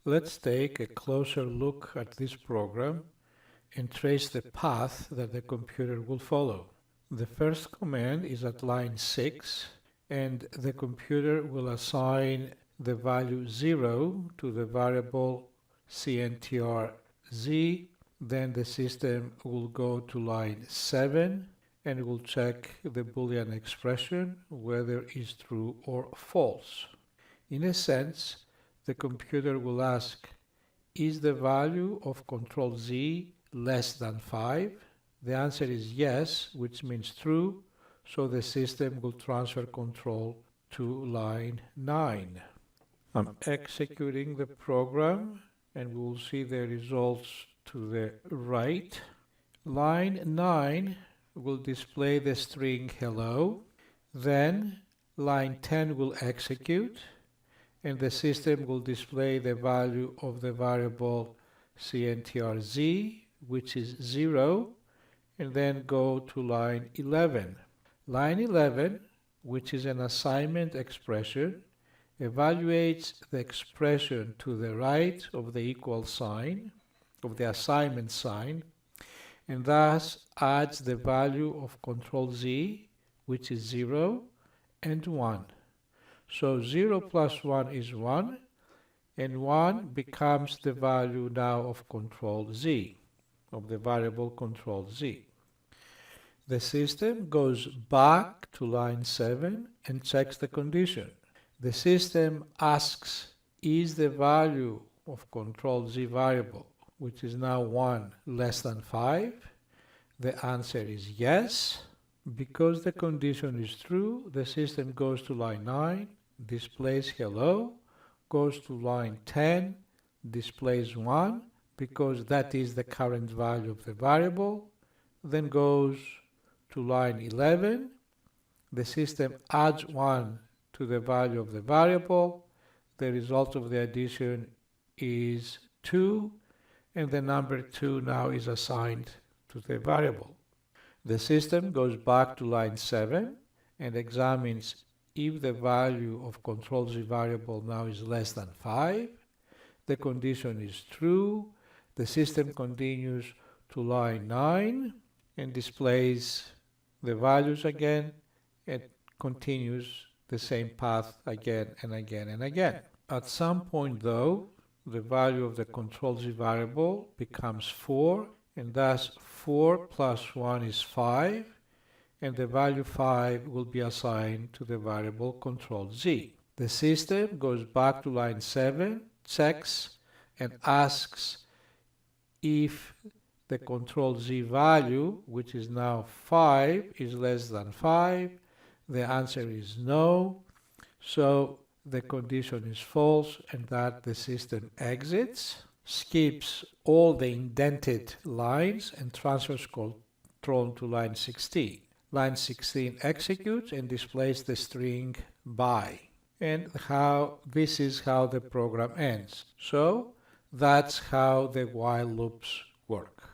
Let's take a closer look at this program and trace the path that the computer will follow. The first command is at line 6, and the computer will assign the value 0 to the variable cntrz. Then the system will go to line 7 and will check the Boolean expression whether it's true or false. In a sense, the computer will ask, is the value of control Z less than 5? The answer is yes, which means true, so the system will transfer control to line 9. I'm executing the program and we will see the results to the right. Line 9 will display the string hello, then line 10 will execute and the system will display the value of the variable cntrz, which is 0, and then go to line 11. Line 11, which is an assignment expression, evaluates the expression to the right of the equal sign, of the assignment sign, and thus adds the value of control Z, which is 0, and 1. So 0 plus 1 is 1, and 1 becomes the value now of control Z, of the variable control Z. The system goes back to line 7 and checks the condition. The system asks, is the value of control Z variable, which is now 1, less than 5? The answer is yes. Because the condition is true, the system goes to line 9, displays hello, goes to line 10, displays 1, because that is the current value of the variable, then goes to line 11, the system adds 1 to the value of the variable, the result of the addition is 2, and the number 2 now is assigned to the variable. The system goes back to line 7 and examines if the value of control Z variable now is less than 5. The condition is true. The system continues to line 9 and displays the values again and continues the same path again and again and again. At some point though, the value of the control Z variable becomes 4, and thus 4 plus 1 is 5, and the value 5 will be assigned to the variable control Z. The system goes back to line 7, checks, and asks if the control Z value, which is now 5, is less than 5. The answer is no, so the condition is false, and that the system exits, skips all the indented lines and transfers control to line 16. Line 16 executes and displays the string bye. And this is how the program ends. So that's how the while loops work.